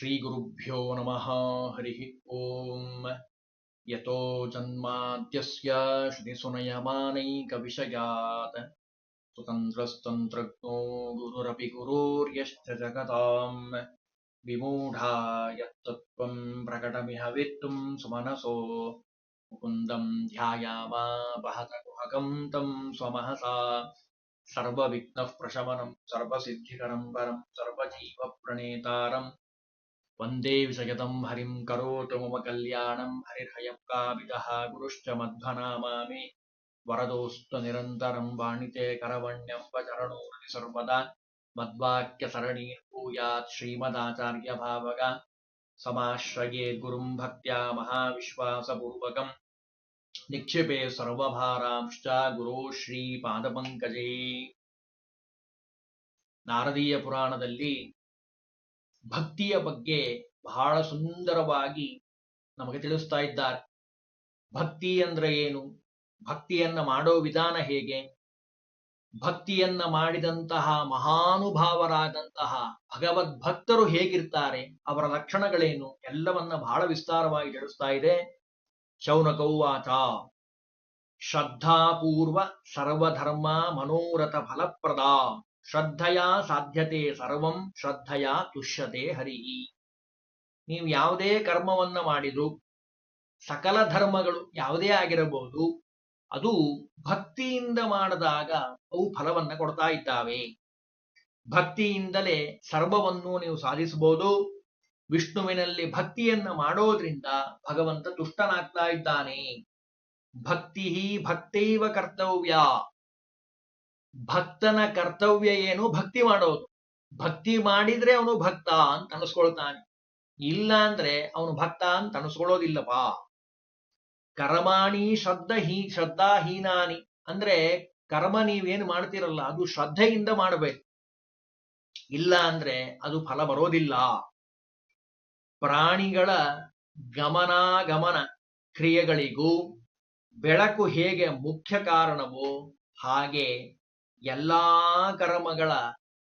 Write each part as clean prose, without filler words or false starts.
ಶ್ರೀಗುರುಭ್ಯೋ ನಮಃ ಹರಿ ಓಂ ಯತೋ ಜನ್ಮಾದ್ಯಸ್ಯ ಶ್ರುತಿಸುನಯಮಾನೈಕವಿಷಯಾತ್ ಸ್ವತಂತ್ರಸ್ತಂತ್ರಜ್ಞೋ ಗುರುರಪಿ ಗುರೋರ್ಯಶ್ಚ ಜಗತಾಂ ವಿಮೂಢಾ ಯತ್ತತ್ವಂ ಪ್ರಕಟಮಿಹ ವೇತ್ತುಂ ಸುಮನಸೋ ಮುಕುಂದಂ ಧ್ಯಾಯಾಮಾಪಹತ ಕುಹಕಂ तं ಸ್ವಮಹಸಾ ಸರ್ವವಿಘ್ನಃ ಪ್ರಶಮನಂ ಸರ್ವಸಿದ್ಧಿಕರಂ ಪರಂ ಸರ್ವಜೀವಪ್ರಣೇತಾರಂ ವಂದೇ ವಿಷಯದಂ ಹರಿಂ ಕರೋತು ಮಮ ಕಲ್ಯಾಣಂ ಹರಿರ್ಹಯಂ ಕಾವಿದಃ ಗುರುಶ್ಚ ಮಧ್ವನಾಮಾಮಿ ವರದೋಸ್ತು ನಿರಂತರಂ ವಾಣಿತೆ ಕರವಣ್ಯಂ ವಚರಣೋರ್ತಿ ಸರ್ವದಾ ಮದ್ವಾಕ್ಯ ಸರಣೀರ್ಭೂಯಾತ್ ಶ್ರೀಮದಾಚಾರ್ಯ ಭಾವಗ ಸಮಾಶ್ರಯೇ ಗುರುಂ ಭಕ್ತ್ಯಾ ಮಹಾವಿಶ್ವಾಸಪೂರ್ವಕಂ ನಿಕ್ಷಿಪೆ ಸರ್ವಭಾರಾಂಶ್ಚ ಗುರೋ ಶ್ರೀ ಪಾದಪಂಕಜೇ. ನಾರದೀಯ ಪುರಾಣದಲ್ಲಿ ಭಕ್ತಿಯ ಬಗ್ಗೆ ಬಹಳ ಸುಂದರವಾಗಿ ನಮಗೆ ತಿಳಿಸ್ತಾ ಇದ್ದಾರೆ. ಭಕ್ತಿ ಅಂದ್ರೆ ಏನು, ಭಕ್ತಿಯನ್ನ ಮಾಡೋ ವಿಧಾನ ಹೇಗೆ, ಭಕ್ತಿಯನ್ನ ಮಾಡಿದಂತಹ ಮಹಾನುಭಾವರಾದಂತಹ ಭಗವದ್ಭಕ್ತರು ಹೇಗಿರ್ತಾರೆ, ಅವರ ಲಕ್ಷಣಗಳೇನು, ಎಲ್ಲವನ್ನ ಬಹಳ ವಿಸ್ತಾರವಾಗಿ ತಿಳಿಸ್ತಾ ಇದೆ. ಶೌನಕೌವಾಚ ಶ್ರದ್ಧಾಪೂರ್ವ ಸರ್ವಧರ್ಮ ಮನೋರಥ ಫಲಪ್ರದ ಶ್ರದ್ಧೆಯ ಸಾಧ್ಯತೆ ಸರ್ವಂ ಶ್ರದ್ಧೆಯ ತುಷ್ಯತೆ ಹರಿ. ನೀವು ಯಾವುದೇ ಕರ್ಮವನ್ನ ಮಾಡಿದ್ರು, ಸಕಲ ಧರ್ಮಗಳು ಯಾವುದೇ ಆಗಿರಬಹುದು, ಅದು ಭಕ್ತಿಯಿಂದ ಮಾಡಿದಾಗ ಅವು ಫಲವನ್ನ ಕೊಡ್ತಾ ಇದ್ದಾವೆ. ಭಕ್ತಿಯಿಂದಲೇ ಸರ್ವವನ್ನು ನೀವು ಸಾಧಿಸಬಹುದು. ವಿಷ್ಣುವಿನಲ್ಲಿ ಭಕ್ತಿಯನ್ನ ಮಾಡೋದ್ರಿಂದ ಭಗವಂತ ತುಷ್ಟನಾಗ್ತಾ ಇದ್ದಾನೆ. ಭಕ್ತಿ ಭಕ್ತೈವ ಕರ್ತವ್ಯ. ಭಕ್ತನ ಕರ್ತವ್ಯ ಏನು, ಭಕ್ತಿ ಮಾಡೋದು. ಭಕ್ತಿ ಮಾಡಿದ್ರೆ ಅವನು ಭಕ್ತ ಅಂತ ಅನಿಸ್ಕೊಳ್ತಾನೆ, ಇಲ್ಲ ಅಂದ್ರೆ ಅವನು ಭಕ್ತ ಅಂತ ಅನಿಸ್ಕೊಳ್ಳೋದಿಲ್ಲಪ್ಪ. ಕರ್ಮಾಣಿ ಶ್ರದ್ಧಾಹೀನಾನಿ ಅಂದ್ರೆ ಕರ್ಮ ನೀವೇನು ಮಾಡ್ತಿರಲ್ಲ ಅದು ಶ್ರದ್ಧೆಯಿಂದ ಮಾಡಬೇಕು, ಇಲ್ಲ ಅಂದ್ರೆ ಅದು ಫಲ ಬರೋದಿಲ್ಲ. ಪ್ರಾಣಿಗಳ ಗಮನಾಗಮನ ಕ್ರಿಯೆಗಳಿಗೂ ಬೆಳಕು ಹೇಗೆ ಮುಖ್ಯ ಕಾರಣವೋ ಹಾಗೆ ಎಲ್ಲಾ ಕರ್ಮಗಳ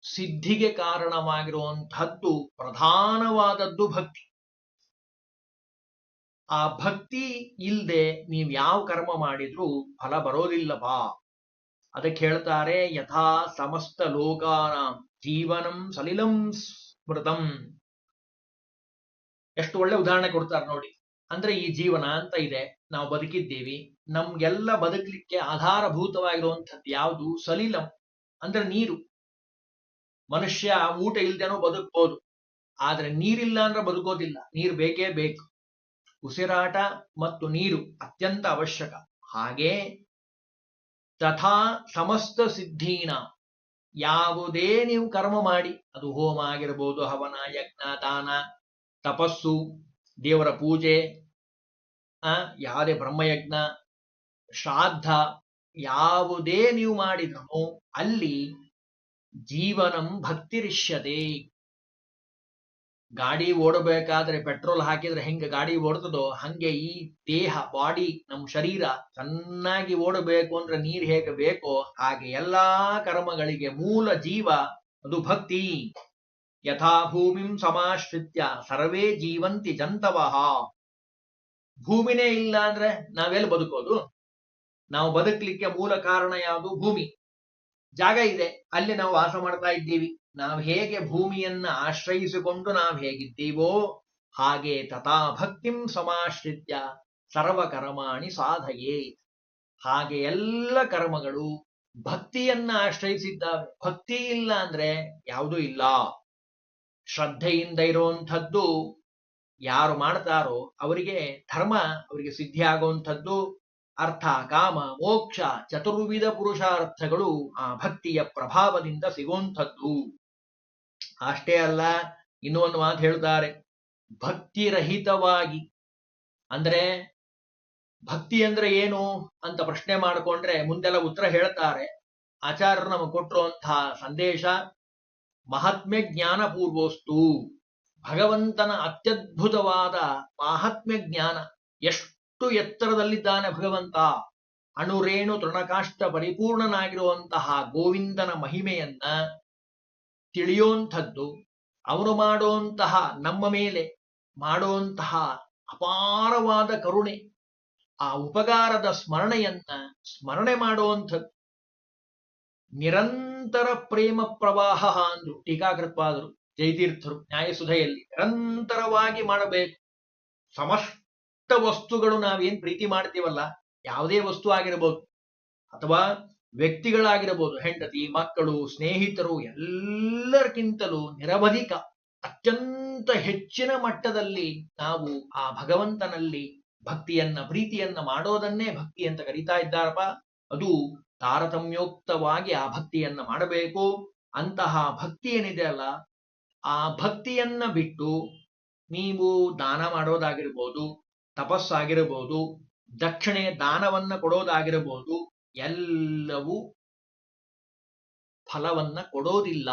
ಸಿದ್ಧಿಗೆ ಕಾರಣವಾಗಿರುವಂತಹದ್ದು ಪ್ರಧಾನವಾದದ್ದು ಭಕ್ತಿ. ಆ ಭಕ್ತಿ ಇಲ್ಲದೆ ನೀವು ಯಾವ ಕರ್ಮ ಮಾಡಿದ್ರೂ ಫಲ ಬರೋದಿಲ್ಲಪ್ಪ. ಅದಕ್ಕೆ ಹೇಳ್ತಾರೆ, ಯಥಾ ಸಮಸ್ತ ಲೋಕಾನಾಂ ಜೀವನಂ ಸಲಿಲಂ ಸ್ಮೃತಂ. ಎಷ್ಟು ಒಳ್ಳೆ ಉದಾಹರಣೆ ಕೊಡ್ತಾರೆ ನೋಡಿ. ಅಂದ್ರೆ ಈ ಜೀವನ ಅಂತ ಇದೆ, ನಾವು ಬದುಕಿದ್ದೀವಿ, ನಮ್ಗೆಲ್ಲ ಬದುಕಲಿಕ್ಕೆ ಆಧಾರಭೂತವಾಗಿರುವಂಥದ್ದು ಯಾವುದು? ಸಲಿಲಂ ಅಂದ್ರೆ ನೀರು. ಮನುಷ್ಯ ಊಟ ಇಲ್ದೇನೋ ಬದುಕ್ಬೋದು, ಆದ್ರೆ ನೀರಿಲ್ಲ ಅಂದ್ರೆ ಬದುಕೋದಿಲ್ಲ. ನೀರು ಬೇಕೇ ಬೇಕು. ಉಸಿರಾಟ ಮತ್ತು ನೀರು ಅತ್ಯಂತ ಅವಶ್ಯಕ. ಹಾಗೆ ತಥಾ ಸಮಸ್ತ ಸಿದ್ಧೀನ, ಯಾವುದೇ ನೀವು ಕರ್ಮ ಮಾಡಿ, ಅದು ಹೋಮ ಆಗಿರ್ಬೋದು, ಹವನ, ಯಜ್ಞ, ದಾನ, ತಪಸ್ಸು, ದೇವರ ಪೂಜೆ, ಯಾವುದೇ ಬ್ರಹ್ಮಯಜ್ಞ, ಶ್ರಾದ್ದ, ಯಾವುದೇ ನೀವು ಮಾಡಿದ್ರು ಅಲ್ಲಿ ಜೀವನಂ ಭಕ್ತಿರಿಷ್ಯತೆ. ಗಾಡಿ ಓಡಬೇಕಾದ್ರೆ ಪೆಟ್ರೋಲ್ ಹಾಕಿದ್ರೆ ಹೆಂಗೆ ಗಾಡಿ ಓಡ್ತದೋ ಹಂಗೆ ಈ ದೇಹ, ಬಾಡಿ, ನಮ್ಮ ಶರೀರ ಚೆನ್ನಾಗಿ ಓಡಬೇಕು ಅಂದ್ರೆ ನೀರು ಹೇಗೆ ಬೇಕೋ ಹಾಗೆ ಎಲ್ಲಾ ಕರ್ಮಗಳಿಗೆ ಮೂಲ ಜೀವ ಅದು ಭಕ್ತಿ. ಯಥಾ ಭೂಮಿಂ ಸಮಾಶ್ರಿತ್ಯ ಸರ್ವೇ ಜೀವಂತಿ ಜಂತವಃ. ಭೂಮಿನೇ ಇಲ್ಲ ಅಂದ್ರೆ ನಾವೆಲ್ಲಿ ಬದುಕೋದು? ನಾವು ಬದುಕಲಿಕ್ಕೆ ಮೂಲ ಕಾರಣ ಯಾವುದು? ಭೂಮಿ. ಜಾಗ ಇದೆ, ಅಲ್ಲಿ ನಾವು ವಾಸ ಮಾಡ್ತಾ ಇದ್ದೀವಿ. ನಾವು ಹೇಗೆ ಭೂಮಿಯನ್ನ ಆಶ್ರಯಿಸಿಕೊಂಡು ನಾವು ಹೇಗಿದ್ದೀವೋ ಹಾಗೆ ತಥಾ ಭಕ್ತಿಂ ಸಮಾಶ್ರಿತ್ಯ ಸರ್ವ ಕರ್ಮಾಣಿ ಸಾಧಯೇ. ಹಾಗೆ ಎಲ್ಲ ಕರ್ಮಗಳು ಭಕ್ತಿಯನ್ನ ಆಶ್ರಯಿಸಿದ್ದಾವೆ. ಭಕ್ತಿ ಇಲ್ಲ ಅಂದ್ರೆ ಯಾವುದೂ ಇಲ್ಲ. ಶ್ರದ್ಧೆಯಿಂದ ಇರುವಂಥದ್ದು ಯಾರು ಮಾಡ್ತಾರೋ ಅವರಿಗೆ ಧರ್ಮ ಅವರಿಗೆ ಸಿದ್ಧಿ ಆಗುವಂಥದ್ದು. ಅರ್ಥ, ಕಾಮ, ಮೋಕ್ಷ ಚತುರ್ವಿಧ ಪುರುಷಾರ್ಥಗಳು ಆ ಭಕ್ತಿಯ ಪ್ರಭಾವದಿಂದ ಸಿಗುವಂಥದ್ದು. ಅಷ್ಟೇ ಅಲ್ಲ, ಇನ್ನೂ ಒಂದು ಮಾತು ಹೇಳ್ತಾರೆ, ಭಕ್ತಿರಹಿತವಾಗಿ ಅಂದ್ರೆ ಭಕ್ತಿ ಅಂದ್ರೆ ಏನು ಅಂತ ಪ್ರಶ್ನೆ ಮಾಡಿಕೊಂಡ್ರೆ ಮುಂದೆಲ್ಲ ಉತ್ತರ ಹೇಳ್ತಾರೆ. ಆಚಾರ್ಯರು ನಮಗೆ ಕೊಟ್ಟಿರುವಂತಹ ಸಂದೇಶ ಮಹಾತ್ಮ್ಯ ಜ್ಞಾನ ಪೂರ್ವೋಸ್ತು. ಭಗವಂತನ ಅತ್ಯದ್ಭುತವಾದ ಮಹಾತ್ಮ್ಯ ಜ್ಞಾನ. ಎಷ್ಟು ಎತ್ತರದಲ್ಲಿದ್ದಾನೆ ಭಗವಂತ. ಅಣುರೇಣು ತೃಣಕಾಷ್ಟ ಪರಿಪೂರ್ಣನಾಗಿರುವಂತಹ ಗೋವಿಂದನ ಮಹಿಮೆಯನ್ನ ತಿಳಿಯುವಂಥದ್ದು, ಅವನು ಮಾಡುವಂತಹ ನಮ್ಮ ಮೇಲೆ ಮಾಡುವಂತಹ ಅಪಾರವಾದ ಕರುಣೆ, ಆ ಉಪಕಾರದ ಸ್ಮರಣೆ ಮಾಡುವಂಥದ್ದು. ನಿರಂತರ ಪ್ರೇಮ ಪ್ರವಾಹ ಅಂದ್ರು ಟೀಕಾಕೃತ್ಪಾದರು ಜಯತೀರ್ಥರು ನ್ಯಾಯಸುಧೆಯಲ್ಲಿ. ನಿರಂತರವಾಗಿ ಮಾಡಬೇಕು. ಸಮಸ್ತ ವಸ್ತುಗಳು ನಾವೇನ್ ಪ್ರೀತಿ ಮಾಡ್ತೀವಲ್ಲ, ಯಾವುದೇ ವಸ್ತು ಆಗಿರಬಹುದು ಅಥವಾ ವ್ಯಕ್ತಿಗಳಾಗಿರಬಹುದು, ಹೆಂಡತಿ, ಮಕ್ಕಳು, ಸ್ನೇಹಿತರು, ಎಲ್ಲರಿಗಿಂತಲೂ ನಿರವಧಿಕ ಅತ್ಯಂತ ಹೆಚ್ಚಿನ ಮಟ್ಟದಲ್ಲಿ ನಾವು ಆ ಭಗವಂತನಲ್ಲಿ ಭಕ್ತಿಯನ್ನ ಪ್ರೀತಿಯನ್ನ ಮಾಡೋದನ್ನೇ ಭಕ್ತಿ ಅಂತ ಕರೀತಾ ಇದ್ದಾರಪ್ಪ. ಅದು ತಾರತಮ್ಯೋಕ್ತವಾಗಿ ಆ ಭಕ್ತಿಯನ್ನ ಮಾಡಬೇಕು. ಅಂತಹ ಭಕ್ತಿ ಏನಿದೆ ಅಲ್ಲ, ಆ ಭಕ್ತಿಯನ್ನ ಬಿಟ್ಟು ನೀವು ದಾನ ಮಾಡೋದಾಗಿರ್ಬೋದು, ತಪಸ್ಸಾಗಿರಬಹುದು, ದಕ್ಷಿಣೆ ದಾನವನ್ನ ಕೊಡೋದಾಗಿರಬಹುದು, ಎಲ್ಲವೂ ಫಲವನ್ನ ಕೊಡೋದಿಲ್ಲ.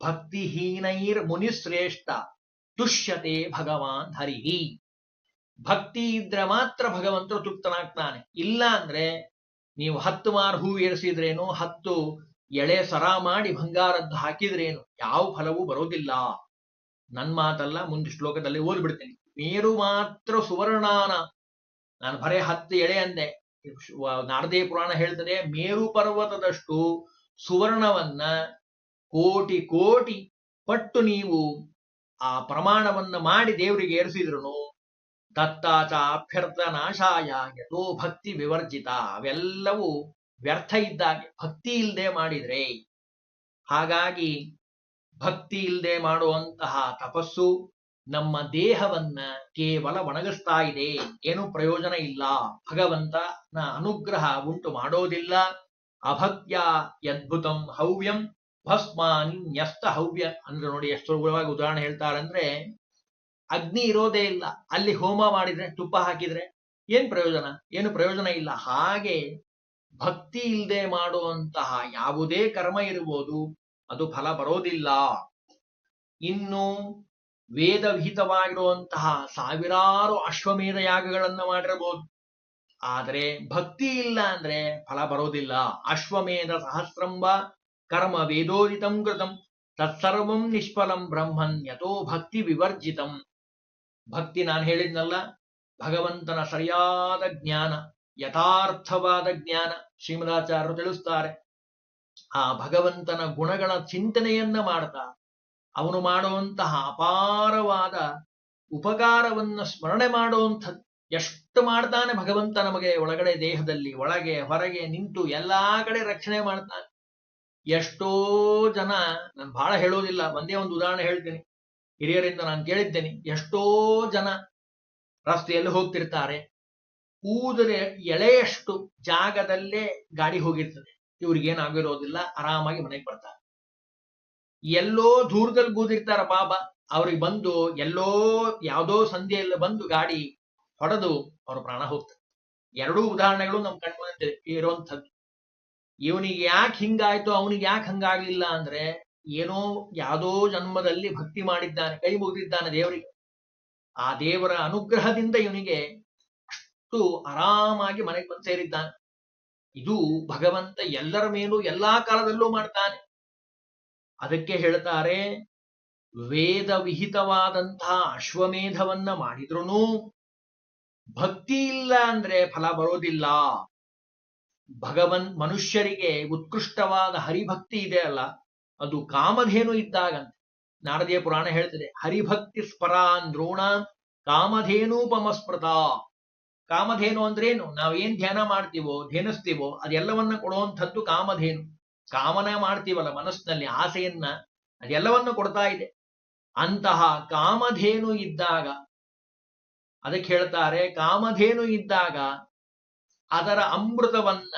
ಭಕ್ತಿಹೀನೈರ್ ಮುನಿಶ್ರೇಷ್ಠ ತುಷ್ಯತೆ ಭಗವಾನ್ ಹರಿಹಿ. ಭಕ್ತಿ ಇದ್ರೆ ಮಾತ್ರ ಭಗವಂತರು ತೃಪ್ತನಾಗ್ತಾನೆ. ಇಲ್ಲ ಅಂದ್ರೆ ನೀವು 10 ಮಾರು ಹೂ ಏರಿಸಿದ್ರೇನು, 10 ಎಳೆ ಸರ ಮಾಡಿ ಬಂಗಾರದ್ದು ಹಾಕಿದ್ರೇನು, ಯಾವ ಫಲವೂ ಬರೋದಿಲ್ಲ. ನನ್ ಮಾತಲ್ಲ, ಮುಂದೆ ಶ್ಲೋಕದಲ್ಲಿ ಓದ್ಬಿಡ್ತೇನೆ. ಮೇರು ಮಾತ್ರ ಸುವರ್ಣಾನ. ನಾನು ಬರೇ 10 ಎಳೆ ಅಂದೆ. ನಾರದೇ ಪುರಾಣ ಹೇಳ್ತದೆ, ಮೇರು ಪರ್ವತದಷ್ಟು ಸುವರ್ಣವನ್ನ ಕೋಟಿ ಕೋಟಿ ಪಟ್ಟು ನೀವು ಆ ಪ್ರಮಾಣವನ್ನ ಮಾಡಿ ದೇವರಿಗೆ ಏರಿಸಿದ್ರು ದತ್ತಾಚ ಅಭ್ಯರ್ಥನಾಶಾಯ ಯಥೋ ಭಕ್ತಿ ವಿವರ್ಜಿತ. ಅವೆಲ್ಲವೂ ವ್ಯರ್ಥ ಇದ್ದಾಗೆ ಭಕ್ತಿ ಇಲ್ಲದೆ ಮಾಡಿದ್ರೆ. ಹಾಗಾಗಿ ಭಕ್ತಿ ಇಲ್ಲದೆ ಮಾಡುವಂತಹ ತಪಸ್ಸು ನಮ್ಮ ದೇಹವನ್ನ ಕೇವಲ ಒಣಗಿಸ್ತಾ ಇದೆ, ಏನು ಪ್ರಯೋಜನ ಇಲ್ಲ, ಭಗವಂತನ ಅನುಗ್ರಹ ಉಂಟು ಮಾಡೋದಿಲ್ಲ. ಅಭಕ್ತ್ಯ ಯದ್ಭುತಂ ಹವ್ಯಂ ಭಸ್ಮಾನಿ ನ್ಯಸ್ತ ಹವ್ಯ ಅಂದ್ರೆ ನೋಡಿ ಎಷ್ಟು ಸುಲಭವಾಗಿ ಉದಾಹರಣೆ ಹೇಳ್ತಾರಂದ್ರೆ, ಅಗ್ನಿ ಇರೋದೇ ಇಲ್ಲ, ಅಲ್ಲಿ ಹೋಮ ಮಾಡಿದ್ರೆ ತುಪ್ಪ ಹಾಕಿದ್ರೆ ಏನ್ ಪ್ರಯೋಜನ, ಏನು ಪ್ರಯೋಜನ ಇಲ್ಲ. ಹಾಗೆ ಭಕ್ತಿ ಇಲ್ಲದೆ ಮಾಡುವಂತಹ ಯಾವುದೇ ಕರ್ಮ ಇರ್ಬೋದು, ಅದು ಫಲ ಬರೋದಿಲ್ಲ. ಇನ್ನು ವೇದವಿಹಿತವಾಗಿರುವಂತಹ ಸಾವಿರಾರು ಅಶ್ವಮೇಧ ಯಾಗಗಳನ್ನ ಮಾಡಿರಬಹುದು, ಆದರೆ ಭಕ್ತಿ ಇಲ್ಲ ಅಂದ್ರೆ ಫಲ ಬರೋದಿಲ್ಲ. ಅಶ್ವಮೇಧ ಸಹಸ್ರಂಬ ಕರ್ಮ ವೇದೋದಿತಂ ಕೃತಂ ತತ್ಸರ್ವಂ ನಿಷ್ಫಲಂ ಬ್ರಹ್ಮನ್ ಯಥೋ ಭಕ್ತಿ ವಿವರ್ಜಿತಂ. ಭಕ್ತಿ ನಾನು ಹೇಳಿದ್ನಲ್ಲ, ಭಗವಂತನ ಸರಿಯಾದ ಜ್ಞಾನ, ಯಥಾರ್ಥವಾದ ಜ್ಞಾನ. ಶ್ರೀಮದಾಚಾರ್ಯರು ತಿಳಿಸ್ತಾರೆ, ಆ ಭಗವಂತನ ಗುಣಗಳ ಚಿಂತನೆಯನ್ನ ಮಾಡ್ತಾ ಅವನು ಮಾಡುವಂತಹ ಅಪಾರವಾದ ಉಪಕಾರವನ್ನ ಸ್ಮರಣೆ ಮಾಡುವಂಥದ್ದು. ಎಷ್ಟು ಮಾಡ್ತಾನೆ ಭಗವಂತ ನಮಗೆ ಒಳಗಡೆ ದೇಹದಲ್ಲಿ, ಒಳಗೆ ಹೊರಗೆ ನಿಂತು ಎಲ್ಲಾ ಕಡೆ ರಕ್ಷಣೆ ಮಾಡ್ತಾನೆ. ಎಷ್ಟೋ ಜನ, ನಾನು ಬಹಳ ಹೇಳೋದಿಲ್ಲ, ಒಂದೇ ಒಂದು ಉದಾಹರಣೆ ಹೇಳ್ತೀನಿ, ಹಿರಿಯರಿಂದ ನಾನು ಕೇಳಿದ್ದೇನೆ. ಎಷ್ಟೋ ಜನ ರಸ್ತೆಯಲ್ಲಿ ಹೋಗ್ತಿರ್ತಾರೆ, ಕೂದಲೆ ಎಳೆಯಷ್ಟು ಜಾಗದಲ್ಲೇ ಗಾಡಿ ಹೋಗಿರ್ತದೆ, ಇವ್ರಿಗೇನಾಗಿರೋದಿಲ್ಲ, ಆರಾಮಾಗಿ ಮನೆಗೆ ಬರ್ತಾರೆ. ಎಲ್ಲೋ ದೂರದಲ್ಲಿ ಕೂದಿರ್ತಾರ ಬಾಬಾ, ಅವ್ರಿಗೆ ಬಂದು ಎಲ್ಲೋ ಯಾವುದೋ ಸಂಧಿಯಲ್ಲಿ ಬಂದು ಗಾಡಿ ಹೊಡೆದು ಅವ್ರ ಪ್ರಾಣ ಹೋಗ್ತಾರೆ. ಎರಡೂ ಉದಾಹರಣೆಗಳು ನಮ್ಮ ಕಣ್ಮುಂದೆ ಇರುವಂಥದ್ದು. ಇವನಿಗೆ ಯಾಕೆ ಹಿಂಗಾಯ್ತು, ಅವನಿಗೆ ಯಾಕೆ ಹಂಗಾಗ್ಲಿಲ್ಲ ಅಂದ್ರೆ, ಏನೋ ಯಾವುದೋ ಜನ್ಮದಲ್ಲಿ ಭಕ್ತಿ ಮಾಡಿದ್ದಾನೆ, ಕೈ ಮುಗಿದಿದ್ದಾನೆ ದೇವರಿಗೆ. ಆ ದೇವರ ಅನುಗ್ರಹದಿಂದ ಇವನಿಗೆ ಅಷ್ಟು ಆರಾಮಾಗಿ ಮನೆಗೆ ಬಂದು ಸೇರಿದ್ದಾನೆ. ಇದು ಭಗವಂತ ಎಲ್ಲರ ಮೇಲೂ ಎಲ್ಲಾ ಕಾಲದಲ್ಲೂ ಮಾಡ್ತಾನೆ. ಅದಕ್ಕೆ ಹೇಳ್ತಾರೆ, ವೇದ ವಿಹಿತವಾದಂತಹ ಅಶ್ವಮೇಧವನ್ನ ಮಾಡಿದ್ರೂ ಭಕ್ತಿ ಇಲ್ಲ ಅಂದ್ರೆ ಫಲ ಬರೋದಿಲ್ಲ. ಮನುಷ್ಯರಿಗೆ ಉತ್ಕೃಷ್ಟವಾದ ಹರಿಭಕ್ತಿ ಇದೆ ಅಲ್ಲ, ಅದು ಕಾಮಧೇನು ಇದ್ದಾಗಂತೆ. ನಾರದೀಯ ಪುರಾಣ ಹೇಳ್ತದೆ, ಹರಿಭಕ್ತಿ ಸ್ಪರಾನ್ ದ್ರೋಣಾನ್ ಕಾಮಧೇನೂಪಮಸ್ಮೃತ. ಕಾಮಧೇನು ಅಂದ್ರೇನು, ನಾವೇನ್ ಧ್ಯಾನ ಮಾಡ್ತೀವೋ ಧ್ಯಾನಿಸ್ತೀವೋ ಅದೆಲ್ಲವನ್ನ ಕೊಡುವಂಥದ್ದು ಕಾಮಧೇನು. ಕಾಮನ ಮಾಡ್ತೀವಲ್ಲ ಮನಸ್ಸಿನಲ್ಲಿ ಆಸೆಯನ್ನ, ಅದೆಲ್ಲವನ್ನ ಕೊಡ್ತಾ ಇದೆ. ಅಂತಹ ಕಾಮಧೇನು ಇದ್ದಾಗ, ಅದಕ್ಕೆ ಹೇಳ್ತಾರೆ, ಕಾಮಧೇನು ಇದ್ದಾಗ ಅದರ ಅಮೃತವನ್ನ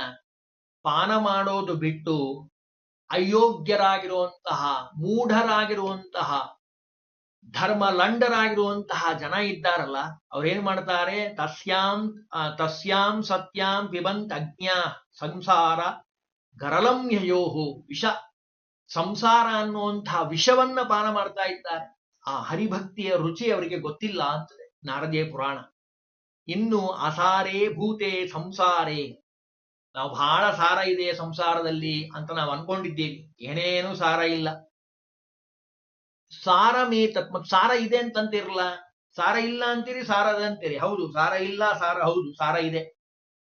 ಪಾನ ಮಾಡೋದು ಬಿಟ್ಟು ಅಯೋಗ್ಯರಾಗಿರುವಂತಹ, ಮೂಢರಾಗಿರುವಂತಹ, ಧರ್ಮಲಂಡರಾಗಿರುವಂತಹ ಜನ ಇದ್ದಾರಲ್ಲ, ಅವ್ರೇನ್ ಮಾಡ್ತಾರೆ, ತಸ್ಯಾಂ ಸತ್ಯಾಂ ಪಿಬಂತ್ ಅಜ್ಞಾ ಸಂಸಾರ ಗರಲಂ ಯಯೋಹು. ವಿಷ, ಸಂಸಾರ ಅನ್ನುವಂತಹ ವಿಷವನ್ನ ಪಾನ ಮಾಡ್ತಾ ಇದ್ದಾರೆ. ಆ ಹರಿಭಕ್ತಿಯ ರುಚಿ ಅವರಿಗೆ ಗೊತ್ತಿಲ್ಲ ಅಂತದೆ ನಾರದೀಯ ಪುರಾಣ. ಇನ್ನು ಅಸಾರೇ ಭೂತೆ ಸಂಸಾರೇ, ನಾವು ಬಹಳ ಸಾರ ಇದೆ ಸಂಸಾರದಲ್ಲಿ ಅಂತ ನಾವು ಅನ್ಕೊಂಡಿದ್ದೀವಿ. ಏನೇನು ಸಾರ ಇಲ್ಲ. ಸಾರಮೇತತ್. ಮತ್ ಸಾರ ಇದೆ ಅಂತಂತಿರಲ್ಲ, ಸಾರ ಇಲ್ಲ ಅಂತೀರಿ, ಸಾರದ ಅಂತೀರಿ. ಹೌದು, ಸಾರ ಇಲ್ಲ, ಸಾರ ಹೌದು, ಸಾರ ಇದೆ.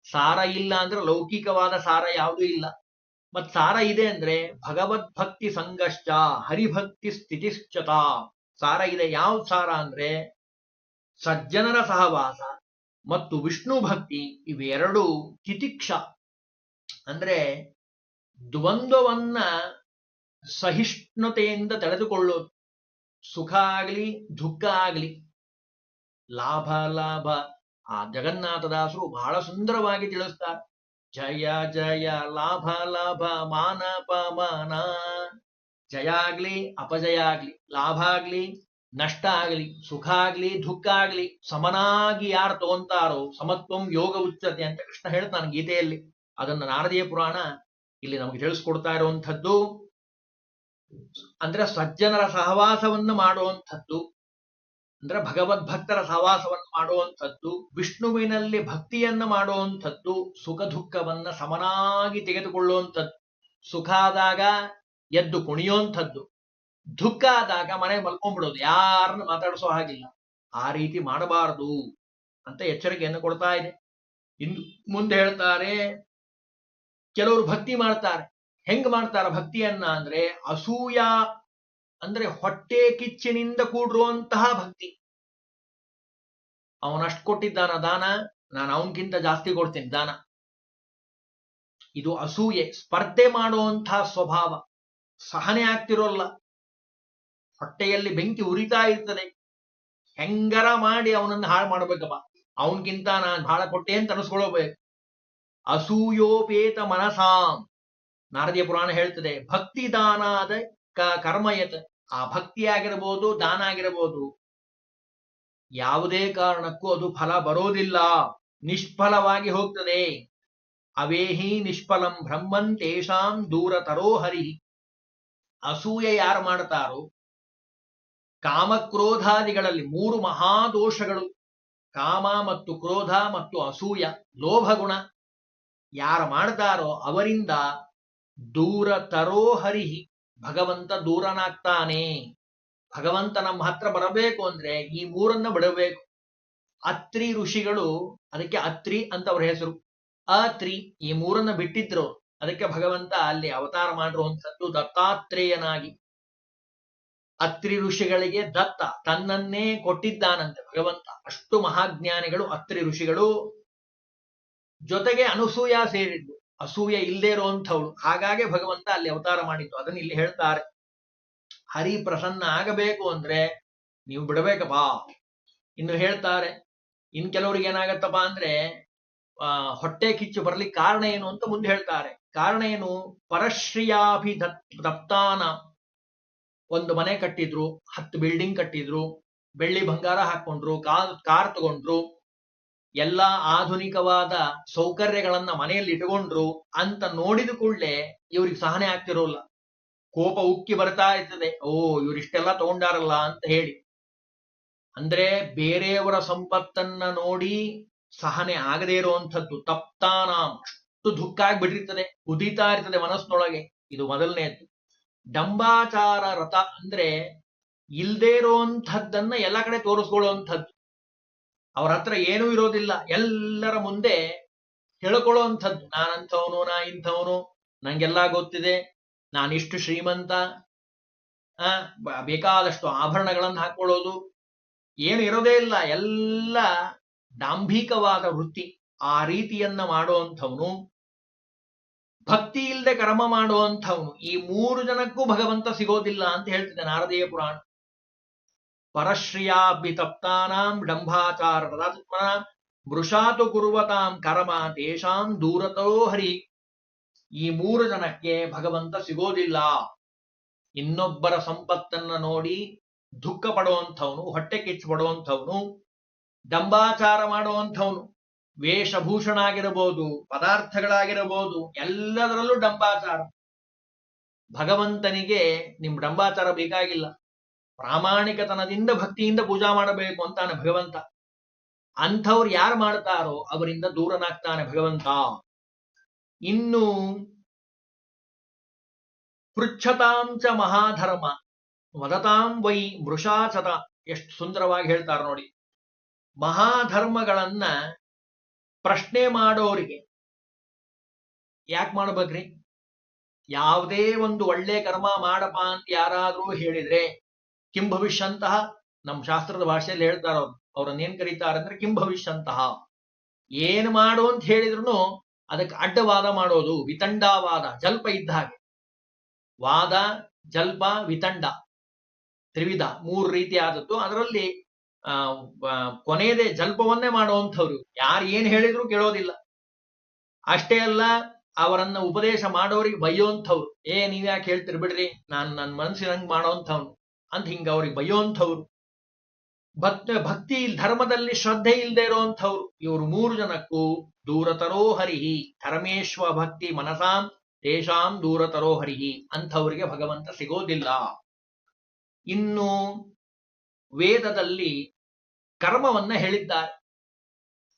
ಸಾರ ಇಲ್ಲ ಅಂದ್ರೆ ಲೌಕಿಕವಾದ ಸಾರ ಯಾವುದೂ ಇಲ್ಲ. ಮತ್ ಸಾರ ಇದೆ ಅಂದ್ರೆ ಭಗವದ್ಭಕ್ತಿ ಸಂಗಶ್ಚ ಹರಿಭಕ್ತಿ ಸ್ಥಿತಿಶ್ಚತ. ಸಾರ ಇದೆ. ಯಾವ ಸಾರ ಅಂದ್ರೆ ಸಜ್ಜನರ ಸಹವಾಸ ಮತ್ತು ವಿಷ್ಣು ಭಕ್ತಿ, ಇವೆರಡು ತಿತಿಕ್ಷ ಅಂದ್ರೆ ದ್ವಂದ್ವವನ್ನ ಸಹಿಷ್ಣುತೆಯಿಂದ ತಡೆದುಕೊಳ್ಳೋದು. ಸುಖ ಆಗ್ಲಿ ದುಃಖ ಆಗ್ಲಿ, ಲಾಭ ಲಾಭ. ಆ ಜಗನ್ನಾಥದಾಸರು ಬಹಳ ಸುಂದರವಾಗಿ ತಿಳಿಸ್ತಾರೆ. ಜಯ ಜಯ ಲಾಭ ಲಾಭ ಮಾನ ಪಮಾನ. ಜಯ ಆಗ್ಲಿ ಅಪಜಯ ಆಗ್ಲಿ, ಲಾಭ ಆಗ್ಲಿ ನಷ್ಟ ಆಗ್ಲಿ, ಸುಖ ಆಗ್ಲಿ ದುಃಖ ಆಗ್ಲಿ, ಸಮನಾಗಿ ಯಾರು ತಗೊಂತಾರೋ ಸಮತ್ವಂ ಯೋಗ ಉಚ್ಚತೆ ಅಂತ ಕೃಷ್ಣ ಹೇಳ್ತಾನೆ ಗೀತೆಯಲ್ಲಿ. ಅದನ್ನ ನಾರದೀಯ ಪುರಾಣ ಇಲ್ಲಿ ನಮಗೆ ತಿಳಿಸ್ಕೊಡ್ತಾ ಇರುವಂಥದ್ದು. ಅಂದ್ರೆ ಸಜ್ಜನರ ಸಹವಾಸವನ್ನು ಮಾಡುವಂಥದ್ದು, ಅಂದ್ರೆ ಭಗವದ್ಭಕ್ತರ ಸಹವಾಸವನ್ನು ಮಾಡುವಂಥದ್ದು, ವಿಷ್ಣುವಿನಲ್ಲಿ ಭಕ್ತಿಯನ್ನ ಮಾಡುವಂಥದ್ದು, ಸುಖ ದುಃಖವನ್ನ ಸಮನಾಗಿ ತೆಗೆದುಕೊಳ್ಳುವಂಥದ್ದು. ಸುಖ ಆದಾಗ ಎದ್ದು ಕುಣಿಯುವಂಥದ್ದು, ದುಃಖ ಆದಾಗ ಮನೆ ಮಲ್ಕೊಂಡ್ಬಿಡೋದು, ಯಾರನ್ನ ಮಾತಾಡಿಸೋ ಹಾಗಿಲ್ಲ. ಆ ರೀತಿ ಮಾಡಬಾರದು ಅಂತ ಎಚ್ಚರಿಕೆಯನ್ನು ಕೊಡ್ತಾ ಇದೆ. ಇನ್ನು ಮುಂದೆ ಹೇಳ್ತಾರೆ, ಕೆಲವರು ಭಕ್ತಿ ಮಾಡ್ತಾರೆ. ಹೆಂಗ್ ಮಾಡ್ತಾರ ಭಕ್ತಿಯನ್ನ ಅಂದ್ರೆ ಅಸೂಯ, ಅಂದ್ರೆ ಹೊಟ್ಟೆ ಕಿಚ್ಚಿನಿಂದ ಕೂಡಿರುವಂತಹ ಭಕ್ತಿ. ಅವನಷ್ಟು ಕೊಟ್ಟಿದ್ದಾನ ದಾನ, ನಾನು ಅವನ್ಗಿಂತ ಜಾಸ್ತಿ ಕೊಡ್ತೀನಿ ದಾನ. ಇದು ಅಸೂಯೆ, ಸ್ಪರ್ಧೆ ಮಾಡುವಂತಹ ಸ್ವಭಾವ. ಸಹನೆ ಆಗ್ತಿರೋಲ್ಲ, ಹೊಟ್ಟೆಯಲ್ಲಿ ಬೆಂಕಿ ಉರಿತಾ ಇರ್ತದೆ, ಹೆಂಗರ ಮಾಡಿ ಅವನನ್ನು ಹಾಳು ಮಾಡ್ಬೇಕಪ್ಪ, ಅವನ್ಗಿಂತ ನಾನು ಬಹಳ ಕೊಟ್ಟೆ ಅಂತ ಅನಿಸ್ಕೊಳ್ಳೋಬೇಕು. ಅಸೂಯೋಪೇತ ಮನಸಾಂ, ನಾರದೀಯ ಪುರಾಣ ಹೇಳ್ತದೆ. ಭಕ್ತಿ ದಾನಾದ ಕರ್ಮಯತ್. ಆ ಭಕ್ತಿ ಆಗಿರಬಹುದು, ದಾನ ಆಗಿರಬಹುದು, ಯಾವುದೇ ಕಾರಣಕ್ಕೂ ಅದು ಫಲ ಬರೋದಿಲ್ಲ, ನಿಷ್ಫಲವಾಗಿ ಹೋಗ್ತದೆ. ಅವೇಹಿ ನಿಷ್ಫಲಂ ಬ್ರಹ್ಮನ್ ತೇಷಾಂ ದೂರ ತರೋ ಹರಿ. ಅಸೂಯೆ ಯಾರು ಮಾಡ್ತಾರೋ, ಕಾಮಕ್ರೋಧಾದಿಗಳಲ್ಲಿ ಮೂರು ಮಹಾದೋಷಗಳು, ಕಾಮ ಮತ್ತು ಕ್ರೋಧ ಮತ್ತು ಅಸೂಯ, ಲೋಭಗುಣ ಯಾರು ಮಾಡ್ತಾರೋ ಅವರಿಂದ ದೂರ ತರೋ ಹರಿಹಿ, ಭಗವಂತ ದೂರನಾಗ್ತಾನೆ. ಭಗವಂತ ನಮ್ಮ ಹತ್ರ ಬರಬೇಕು ಅಂದ್ರೆ ಈ ಮೂರನ್ನ ಬಿಡಬೇಕು. ಅತ್ರಿ ಋಷಿಗಳು, ಅದಕ್ಕೆ ಅತ್ರಿ ಅಂತ ಅವ್ರ ಹೆಸರು. ಅತ್ರಿ, ಈ ಮೂರನ್ನ ಬಿಟ್ಟಿದ್ರು, ಅದಕ್ಕೆ ಭಗವಂತ ಅಲ್ಲಿ ಅವತಾರ ಮಾಡಿರುವಂಥದ್ದು ದತ್ತಾತ್ರೇಯನಾಗಿ. ಅತ್ರಿ ಋಷಿಗಳಿಗೆ ದತ್ತ ತನ್ನನ್ನೇ ಕೊಟ್ಟಿದ್ದಾನಂತೆ ಭಗವಂತ. ಅಷ್ಟು ಮಹಾಜ್ಞಾನಿಗಳು ಅತ್ರಿ ಋಷಿಗಳು. ಜೊತೆಗೆ ಅನಸೂಯ ಸೇರಿದ್ದು, ಅಸೂಯೆ ಇಲ್ಲದೆ ಇರುವಂಥವಳು. ಹಾಗಾಗಿ ಭಗವಂತ ಅಲ್ಲಿ ಅವತಾರ ಮಾಡಿದ್ದು. ಅದನ್ನ ಇಲ್ಲಿ ಹೇಳ್ತಾರೆ. ಹರಿ ಪ್ರಸನ್ನ ಆಗಬೇಕು ಅಂದ್ರೆ ನೀವು ಬಿಡಬೇಕಪ್ಪ. ಇನ್ನು ಹೇಳ್ತಾರೆ, ಇನ್ ಕೆಲವರಿಗೆ ಏನಾಗತ್ತಪ್ಪ ಅಂದ್ರೆ ಹೊಟ್ಟೆ ಕಿಚ್ಚು ಬರ್ಲಿಕ್ಕೆ ಕಾರಣ ಏನು ಅಂತ ಮುಂದೆ ಹೇಳ್ತಾರೆ. ಕಾರಣ ಏನು? ಪರಶ್ರಿಯಾಭಿದಪ್ತಾನ. ಒಂದು ಮನೆ ಕಟ್ಟಿದ್ರು, 10 ಬಿಲ್ಡಿಂಗ್ ಕಟ್ಟಿದ್ರು, ಬೆಳ್ಳಿ ಬಂಗಾರ ಹಾಕೊಂಡ್ರು, ಕಾರ್ ತಗೊಂಡ್ರು, ಎಲ್ಲ ಆಧುನಿಕವಾದ ಸೌಕರ್ಯಗಳನ್ನ ಮನೆಯಲ್ಲಿ ಇಟ್ಕೊಂಡ್ರು ಅಂತ ನೋಡಿದ ಕೂಡಲೇ ಇವ್ರಿಗೆ ಸಹನೆ ಆಗ್ತಿರೋಲ್ಲ. ಕೋಪ ಉಕ್ಕಿ ಬರ್ತಾ ಇರ್ತದೆ. ಓ, ಇವ್ರಿಷ್ಟೆಲ್ಲ ತಗೊಂಡಾರಲ್ಲ ಅಂತ ಹೇಳಿ. ಅಂದ್ರೆ ಬೇರೆಯವರ ಸಂಪತ್ತನ್ನ ನೋಡಿ ಸಹನೆ ಆಗದೆ ಇರುವಂಥದ್ದು ತಪ್ತಾನ. ಅಷ್ಟು ದುಃಖ ಆಗ್ಬಿಟ್ಟಿರ್ತದೆ, ಕುದೀತಾ ಇರ್ತದೆ ಮನಸ್ಸಿನೊಳಗೆ. ಇದು ಮೊದಲನೇದ್ದು. ಡಂಬಾಚಾರ ರಥ ಅಂದ್ರೆ ಇಲ್ದೇ ಇರುವಂಥದ್ದನ್ನ ಎಲ್ಲ ಕಡೆ ತೋರಿಸ್ಕೊಳ್ಳುವಂಥದ್ದು. ಅವ್ರ ಹತ್ರ ಏನೂ ಇರೋದಿಲ್ಲ, ಎಲ್ಲರ ಮುಂದೆ ಹೇಳ್ಕೊಳ್ಳುವಂಥದ್ದು. ನಾನಂಥವನು, ನಾ ಇಂಥವನು, ನಂಗೆಲ್ಲ ಗೊತ್ತಿದೆ, ನಾನಿಷ್ಟು ಶ್ರೀಮಂತ, ಬೇಕಾದಷ್ಟು ಆಭರಣಗಳನ್ನು ಹಾಕೊಳ್ಳೋದು, ಏನು ಇರೋದೇ ಇಲ್ಲ, ಎಲ್ಲ ಡಾಂಭಿಕವಾದ ವೃತ್ತಿ. ಆ ರೀತಿಯನ್ನ ಮಾಡುವಂಥವನು, ಭಕ್ತಿ ಇಲ್ಲದೆ ಕರ್ಮ ಮಾಡುವಂಥವನು, ಈ 3 ಜನಕ್ಕೂ ಭಗವಂತ ಸಿಗೋದಿಲ್ಲ ಅಂತ ಹೇಳ್ತಿದೆ ನಾರದೀಯ ಪುರಾಣ. ಪರಶ್ರಿಯಾಭಿತಪ್ತಾನಾಂ ಡಂಭಾಚಾರ ಮೃಷಾತು ಕುರ್ವತಾಂ ಕರ್ಮ ತೇಷಾಂ ದೂರತೋ ಹರಿ. ಈ 3 ಜನಕ್ಕೆ ಭಗವಂತ ಸಿಗೋದಿಲ್ಲ. ಇನ್ನೊಬ್ಬರ ಸಂಪತ್ತನ್ನ ನೋಡಿ ದುಃಖ ಪಡುವಂಥವನು, ಹೊಟ್ಟೆ ಕಿಚ್ಚು ಪಡುವಂಥವನು, ಡಂಬಾಚಾರ ಮಾಡುವಂಥವನು. ವೇಷಭೂಷಣ ಆಗಿರಬಹುದು, ಪದಾರ್ಥಗಳಾಗಿರಬಹುದು, ಎಲ್ಲದರಲ್ಲೂ ಡಂಬಾಚಾರ. ಭಗವಂತನಿಗೆ ನಿಮ್ ಡಂಬಾಚಾರ ಬೇಕಾಗಿಲ್ಲ, ಪ್ರಾಮಾಣಿಕತನದಿಂದ ಭಕ್ತಿಯಿಂದ ಪೂಜಾ ಮಾಡಬೇಕು ಅಂತಾನೆ ಭಗವಂತ. ಅಂಥವ್ರು ಯಾರು ಮಾಡ್ತಾರೋ ಅವರಿಂದ ದೂರನಾಗ್ತಾನೆ ಭಗವಂತ. ಇನ್ನು ಪೃಚ್ಛತಾಂಚ ಮಹಾಧರ್ಮ, ವದತಾಂ ವೈ ಮೃಷಾಚತ, ಎಷ್ಟು ಸುಂದರವಾಗಿ ಹೇಳ್ತಾರೆ ನೋಡಿ. ಮಹಾಧರ್ಮಗಳನ್ನ ಪ್ರಶ್ನೆ ಮಾಡೋರಿಗೆ ಯಾಕೆ ಮಾಡ್ಬೇಕ್ರಿ? ಯಾವುದೇ ಒಂದು ಒಳ್ಳೆ ಕರ್ಮ ಮಾಡಪ್ಪ ಅಂತ ಯಾರಾದ್ರೂ ಹೇಳಿದ್ರೆ ಕಿಂ ಭವಿಷ್ಯಂತಹ, ನಮ್ಮ ಶಾಸ್ತ್ರದ ಭಾಷೆಯಲ್ಲಿ ಹೇಳ್ತಾರ ಅವ್ರನ್ನೇನ್ ಕರೀತಾರಂದ್ರೆ ಕಿಂ ಭವಿಷ್ಯಂತಹ. ಏನ್ ಮಾಡು ಅಂತ ಹೇಳಿದ್ರು ಅದಕ್ಕೆ ಅಡ್ಡವಾದ ಮಾಡೋದು, ವಿತಂಡಾವಾದ, ಜಲ್ಪ ಇದ್ದ ಹಾಗೆ. ವಾದ, ಜಲ್ಪ, ವಿತಂಡ, ತ್ರಿವಿಧ, 3 ರೀತಿ ಆದದ್ದು. ಅದರಲ್ಲಿ ಕೊನೆಯದೇ ಜಲ್ಪವನ್ನೇ ಮಾಡುವಂಥವ್ರು. ಯಾರು ಏನ್ ಹೇಳಿದ್ರು ಕೇಳೋದಿಲ್ಲ. ಅಷ್ಟೇ ಅಲ್ಲ, ಅವರನ್ನ ಉಪದೇಶ ಮಾಡೋರಿಗೆ ಬೈಯೋಂಥವ್ರು. ನೀವ್ಯಾಕೆ ಹೇಳ್ತಿರ್ ಬಿಡ್ರಿ, ನನ್ನ ಮನಸ್ಸಿನಂಗ್ ಮಾಡೋಂಥವ್ನು ಅಂತ ಹಿಂಗ ಅವ್ರಿಗೆ ಬೈಯೋಂಥವ್ರು. ಭಕ್ತಿ ಧರ್ಮದಲ್ಲಿ ಶ್ರದ್ಧೆ ಇಲ್ಲದೆ ಇರೋಂಥವ್ರು. ಇವರು 3 ಜನಕ್ಕೂ ದೂರತರೋ ಹರಿಹಿ, ಧರ್ಮೇಶ್ವ ಭಕ್ತಿ ಮನಸಾಂ ತೇಷಾಂ ದೂರತರೋ ಹರಿಹಿ, ಅಂಥವ್ರಿಗೆ ಭಗವಂತ ಸಿಗೋದಿಲ್ಲ. ಇನ್ನು ವೇದದಲ್ಲಿ ಕರ್ಮವನ್ನ ಹೇಳಿದ್ದಾರೆ.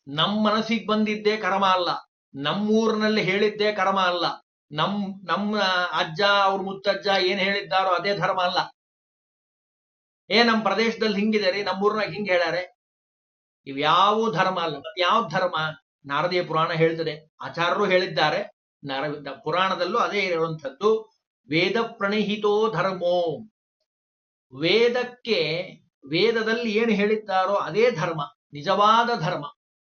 ನಮ್ಮ ಮನಸ್ಸಿಗೆ ಬಂದಿದ್ದೇ ಕರ್ಮ ಅಲ್ಲ, ನಮ್ಮೂರಿನಲ್ಲಿ ಹೇಳಿದ್ದೇ ಕರ್ಮ ಅಲ್ಲ, ನಮ್ಮ ಅಜ್ಜ ಅವ್ರ ಮುತ್ತಜ್ಜ ಏನ್ ಹೇಳಿದ್ದಾರೋ ಅದೇ ಧರ್ಮ ಅಲ್ಲ. ನಮ್ಮ ಪ್ರದೇಶದಲ್ಲಿ ಹಿಂಗಿದೆ ರೀ, ನಮ್ಮೂರ್ನಾಗ ಹಿಂಗೆ ಹೇಳ್ಯಾರೆ, ಇವ್ಯಾವ ಧರ್ಮ ಅಲ್ಲ. ಮತ್ತೆ ಯಾವ ಧರ್ಮ? ನಾರದೀಯ ಪುರಾಣ ಹೇಳ್ತದೆ, ಆಚಾರ್ಯರು ಹೇಳಿದ್ದಾರೆ, ಪುರಾಣದಲ್ಲೂ ಅದೇ ಇರುವಂಥದ್ದು. ವೇದ ಪ್ರಣಿಹಿತೋ ಧರ್ಮೋ, ವೇದದಲ್ಲಿ ಏನು ಹೇಳಿದ್ದಾರೋ ಅದೇ ಧರ್ಮ, ನಿಜವಾದ ಧರ್ಮ.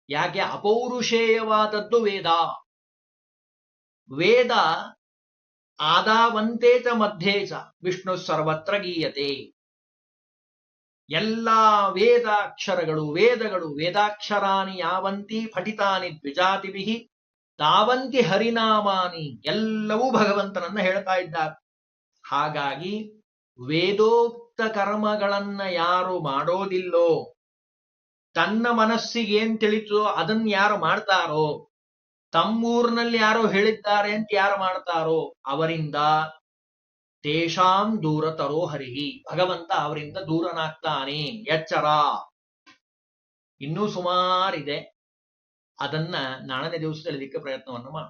ಯಾಕೆ? ಅಪೌರುಷೇಯವಾದದ್ದು ವೇದ. ವೇದ ಆದಾವಂತೆ ಚ ಮಧ್ಯೆ ಚ ವಿಷ್ಣು ಸರ್ವತ್ರ ಗೀಯತೆ. ಎಲ್ಲ ವೇದಾಕ್ಷರಗಳು, ವೇದಾಕ್ಷರಾಣಿ ಯಾವಂತಿ ಫಟಿತಾನಿ ದ್ವಿಜಾತಿಭಿ ತಾವಂತಿ ಹರಿನಾಮಾನಿ, ಎಲ್ಲವೂ ಭಗವಂತನನ್ನ ಹೇಳ್ತಾ ಇದ್ದಾರೆ. ಹಾಗಾಗಿ ವೇದೋಕ್ತ ಕರ್ಮಗಳನ್ನ ಯಾರು ಮಾಡೋದಿಲ್ಲೋ, ತನ್ನ ಮನಸ್ಸಿಗೆ ಏನ್ ತಿಳಿತೋ ಅದನ್ನ ಯಾರು ಮಾಡ್ತಾರೋ, ತಮ್ಮೂರಿನಲ್ಲಿ ಯಾರೋ ಹೇಳಿದ್ದಾರೆ ಅಂತ ಯಾರು ಮಾಡ್ತಾರೋ ಅವರಿಂದ ತೇಷಾಂ ದೂರತರೋ ಹರಿಹಿ, ಭಗವಂತ ಅವರಿಂದ ದೂರನಾಗ್ತಾನೆ. ಎಚ್ಚರ. ಇನ್ನೂ ಸುಮಾರಿದೆ, ಅದನ್ನ ನಾಳನೇ ದಿವಸ ತಿಳಿಲಿಕ್ಕೆ ಪ್ರಯತ್ನವನ್ನು ಮಾಡ.